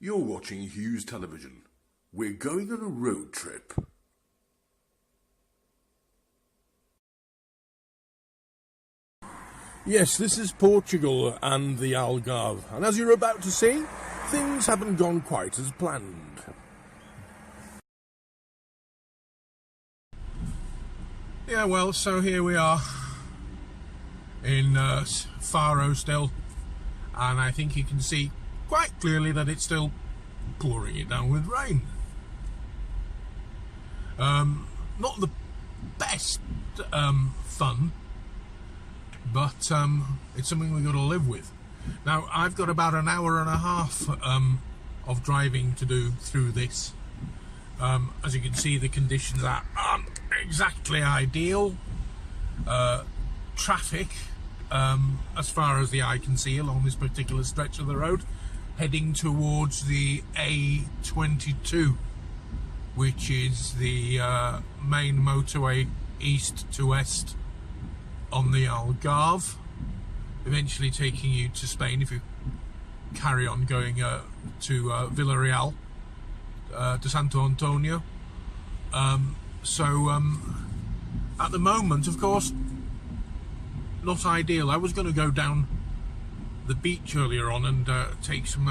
You're watching Hughes Television. We're going on a road trip. Yes, this is Portugal and the Algarve, and as you're about to see, things haven't gone quite as planned. Yeah, well, so here we are in Faro still, and I think you can see quite clearly that it's still pouring it down with rain. Not the best fun, but it's something we've got to live with. Now, I've got about an hour and a half of driving to do through this. As you can see, the conditions aren't exactly ideal. Traffic, as far as the eye can see along this particular stretch of the road, heading towards the A22, which is the main motorway east to west on the Algarve, eventually taking you to Spain if you carry on going to Villarreal, to Santo Antonio. At the moment, of course, not ideal. I was going to go down the beach earlier on and take some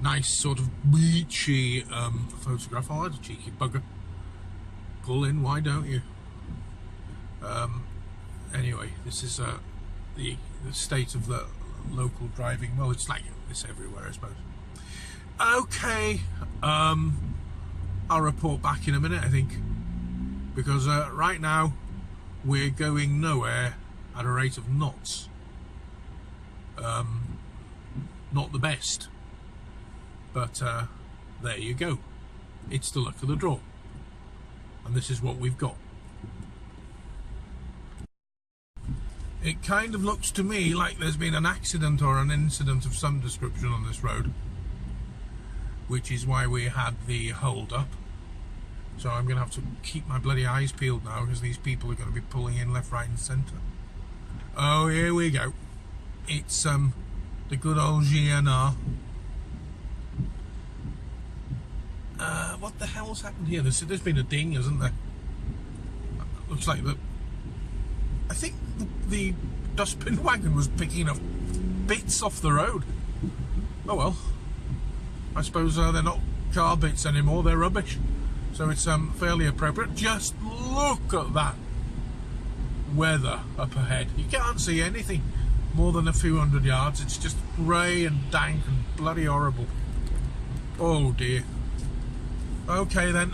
nice sort of beachy photograph. Oh, that's a cheeky bugger. Pull in, why don't you? Anyway, this is the state of the local driving. Well, it's like this everywhere, I suppose. Okay, I'll report back in a minute, I think, because right now we're going nowhere at a rate of knots. Not the best, but there you go. It's the luck of the draw, and this is what we've got. It kind of looks to me like there's been an accident or an incident of some description on this road, which is why we had the hold up. So I'm going to have to keep my bloody eyes peeled now, because these people are going to be pulling in left, right and centre. Oh, here we go. It's the good old GNR. What the hell's happened here? There's been a ding, hasn't there? Looks like I think the dustbin wagon was picking up bits off the road. Oh well. I suppose they're not car bits anymore, they're rubbish. So it's fairly appropriate. Just look at that weather up ahead. You can't see anything more than a few hundred yards. It's just grey and dank and bloody horrible. Oh dear. Okay then,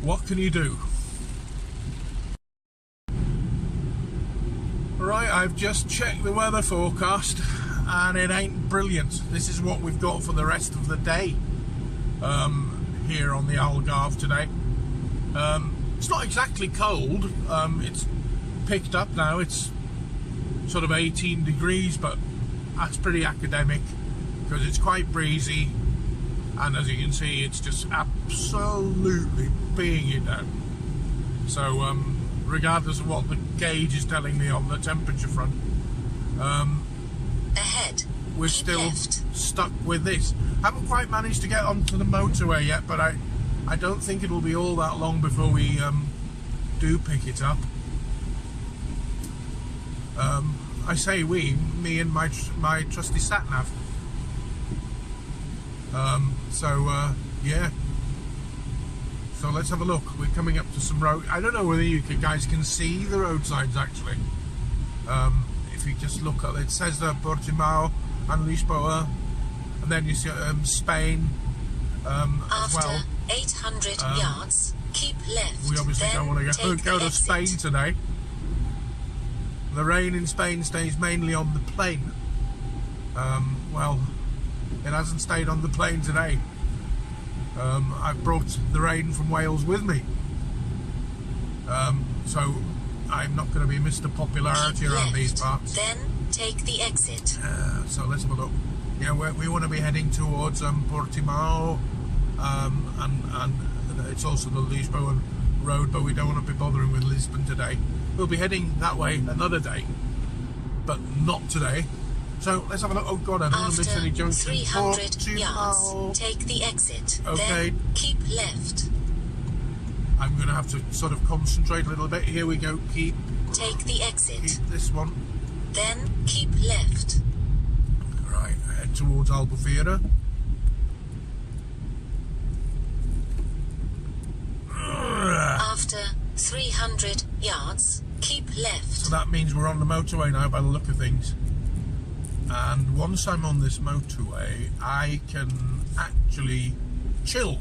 what can you do? Right, I've just checked the weather forecast and it ain't brilliant. This is what we've got for the rest of the day here on the Algarve today. It's not exactly cold. It's picked up now. It's sort of 18 degrees, but that's pretty academic because it's quite breezy, and as you can see, it's just absolutely being it down. So regardless of what the gauge is telling me on the temperature front, ahead, we're still stuck with this. Haven't quite managed to get onto the motorway yet, but I don't think it'll be all that long before we do pick it up. I say we, me and my trusty sat-nav. Yeah. So let's have a look. We're coming up to some road. I don't know whether you guys can see the road signs actually. If you just look at it, it says Portimao and Lisboa, and then you see Spain as well. 800 yards, keep left. We obviously don't want to go to Spain today. The rain in Spain stays mainly on the plain. Well, it hasn't stayed on the plain today. I've brought the rain from Wales with me. So I'm not going to be Mr. Popularity around these parts. Then take the exit. So let's have a look. Yeah, we want to be heading towards Portimao, and it's also the Lisboa road, but we don't want to be bothering with Lisbon today. We'll be heading that way another day, but not today. So let's have a look. Oh God, I don't want to miss any junctions. 300 yards, take the exit. Okay. Then keep left. I'm going to have to sort of concentrate a little bit. Here we go. Take the exit. Keep this one. Then keep left. Right, head towards Albufeira. After 300 yards, keep left. So that means we're on the motorway now by the look of things. And once I'm on this motorway, I can actually chill.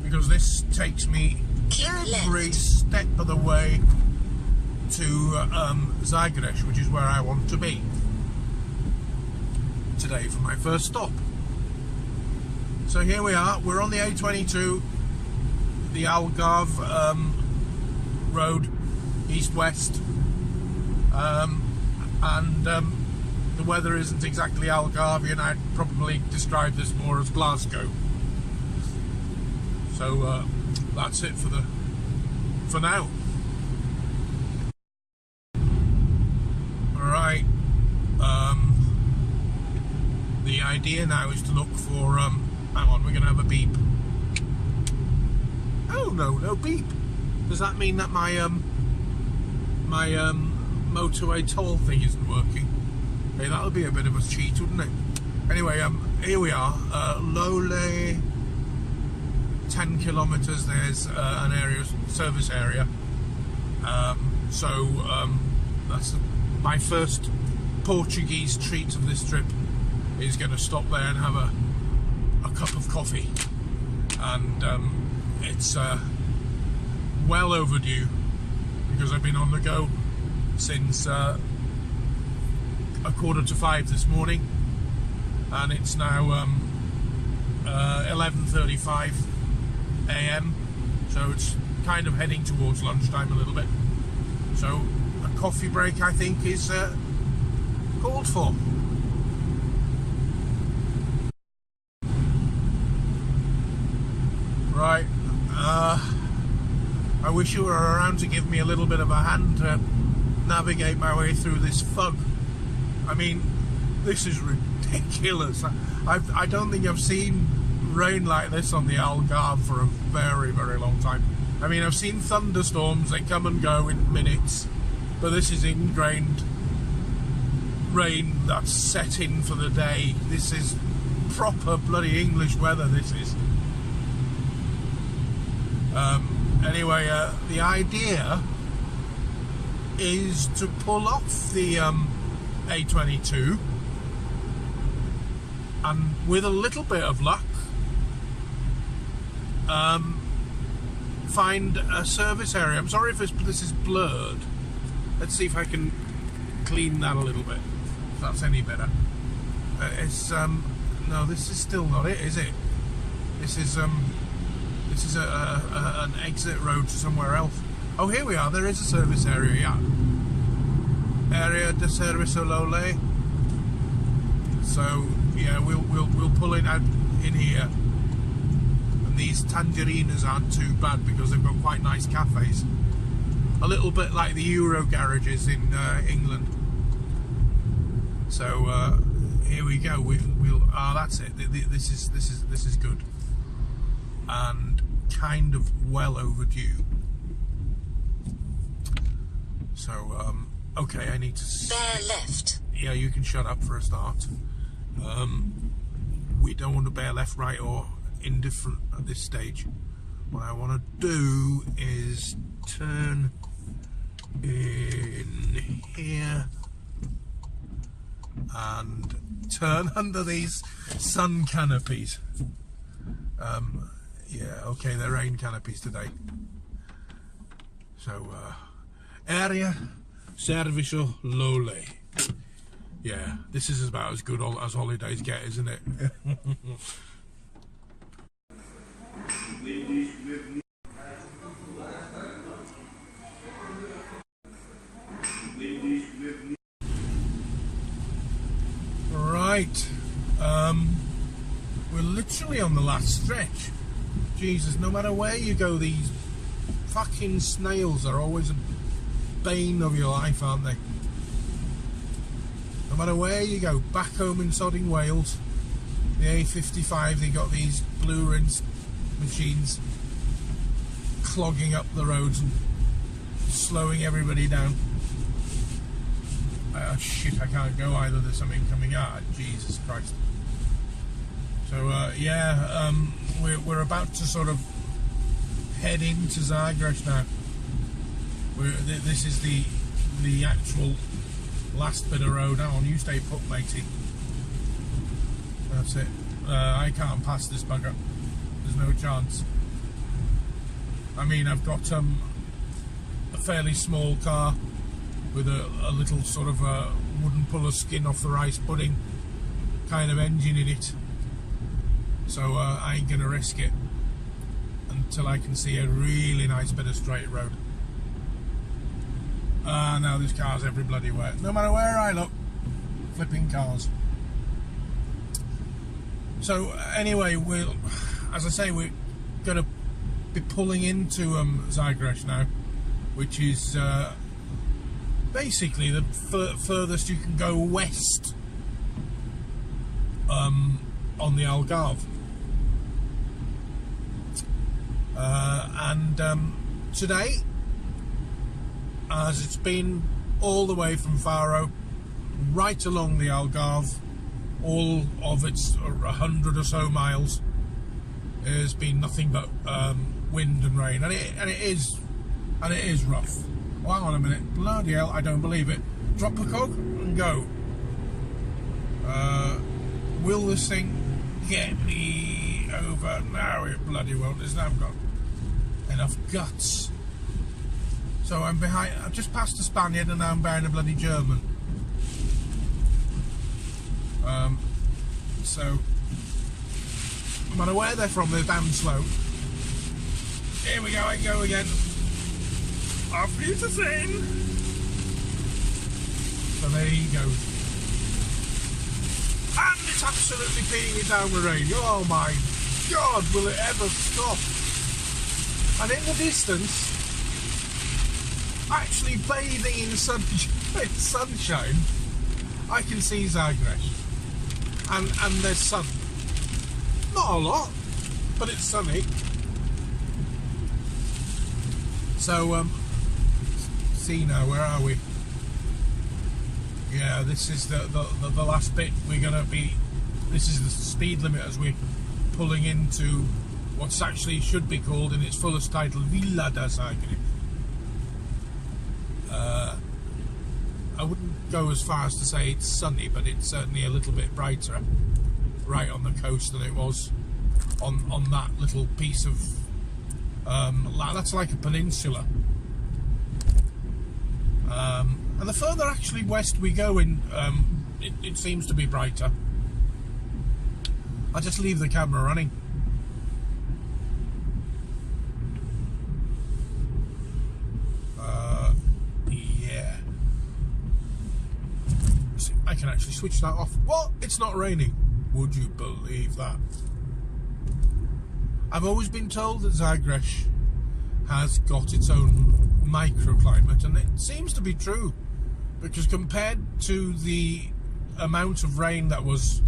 Because this takes me every step of the way to Zagreb, which is where I want to be today for my first stop. So here we are, we're on the A22, the Algarve road, east-west, and the weather isn't exactly Algarvian. I'd probably describe this more as Glasgow. So that's it for now. Alright, the idea now is to look for, hang on, we're going to have a beep. Oh no beep. Does that mean that my motorway toll thing isn't working? Hey, that would be a bit of a cheat, wouldn't it? Anyway, here we are, Lole, 10 kilometres, there's an area, service area. That's my first Portuguese treat of this trip, is going to stop there and have a cup of coffee. And it's well overdue, because I've been on the go since 4:45 this morning, and it's now 11:35 AM, so it's kind of heading towards lunchtime a little bit. So a coffee break, I think, is called for. Right, I wish you were around to give me a little bit of a hand to navigate my way through this fog. I mean, this is ridiculous. I don't think I've seen rain like this on the Algarve for a very, very long time. I mean, I've seen thunderstorms, they come and go in minutes, but this is ingrained rain that's set in for the day. This is proper bloody English weather, this is. Anyway, the idea is to pull off the A22, and with a little bit of luck, find a service area. I'm sorry if this is blurred. Let's see if I can clean that a little bit, if that's any better. No, this is still not it, is it? This is an exit road to somewhere else. Oh, here we are. There is a service area, yeah. Area de Servicio Lole. So yeah, we'll pull in out in here. And these tangerinas aren't too bad because they've got quite nice cafes. A little bit like the Euro garages in England. So here we go. That's it. This is good. And kind of well overdue. So okay, I need to bear left. Yeah, you can shut up for a start. We don't want to bear left, right, or indifferent at this stage. What I want to do is turn in here and turn under these sun canopies. Yeah, okay, they're rain canopies today. So, Area Servicio Lole. Yeah, this is about as good as holidays get, isn't it? Right, we're literally on the last stretch. Jesus, no matter where you go these fucking snails are always a bane of your life, aren't they? No matter where you go, back home in sodding Wales, the A55, they got these blue rinse machines clogging up the roads and slowing everybody down. Shit, I can't go either, there's something coming out. Jesus Christ. So we're about to sort of head into Zagreb now. This is the actual last bit of road. Now on, you stay put, matey. That's it. I can't pass this bugger. There's no chance. I mean, I've got a fairly small car with a little sort of wooden puller skin off the rice pudding kind of engine in it. So I ain't gonna risk it until I can see a really nice bit of straight road. Now there's cars every bloody where. No matter where I look, flipping cars. So anyway, as I say, we're gonna be pulling into Zagreb now, which is basically the furthest you can go west on the Algarve. Today, as it's been all the way from Faro right along the Algarve, all of its 100 or so miles, has been nothing but wind and rain, and it is rough. Well, hang on a minute, bloody hell, I don't believe it. Drop the cog and go. Will this thing get me over? No, it bloody won't. It's now got enough guts. So I'm behind. I've just passed a Spaniard and now I'm behind a bloody German. So no matter where they're from, they're damn slow. Here we go. I go again. Auf Wiedersehen. So there he goes. And it's absolutely peeing it down with rain. Oh my God, will it ever stop? And in the distance, actually bathing in sunshine, I can see Zagreb. And there's sun. Not a lot, but it's sunny. So, see now, where are we? Yeah, this is the last bit. We're gonna be. This is the speed limit as we're pulling into what's actually should be called in its fullest title, Villa da Zagreb. I wouldn't go as far as to say it's sunny, but it's certainly a little bit brighter right on the coast than it was on that little piece of that's like a peninsula. And the further actually west we go in, it seems to be brighter. I'll just leave the camera running. Yeah. See, I can actually switch that off. What? It's not raining. Would you believe that? I've always been told that Zagreb has got its own microclimate, and it seems to be true, because compared to the amount of rain that was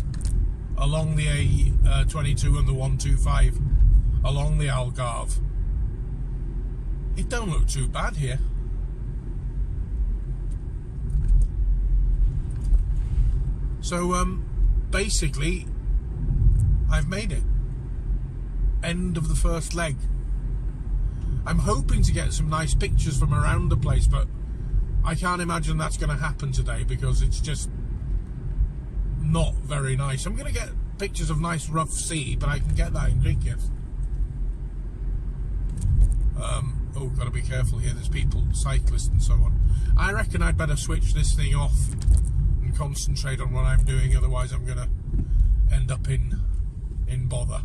along the A22 and the 125 along the Algarve, it don't look too bad here. So basically I've made it. End of the first leg. I'm hoping to get some nice pictures from around the place, but I can't imagine that's going to happen today because it's just not very nice. I'm going to get pictures of nice rough sea, but I can get that in Greek. Oh, got to be careful here. There's people, cyclists and so on. I reckon I'd better switch this thing off and concentrate on what I'm doing, otherwise I'm going to end up in bother.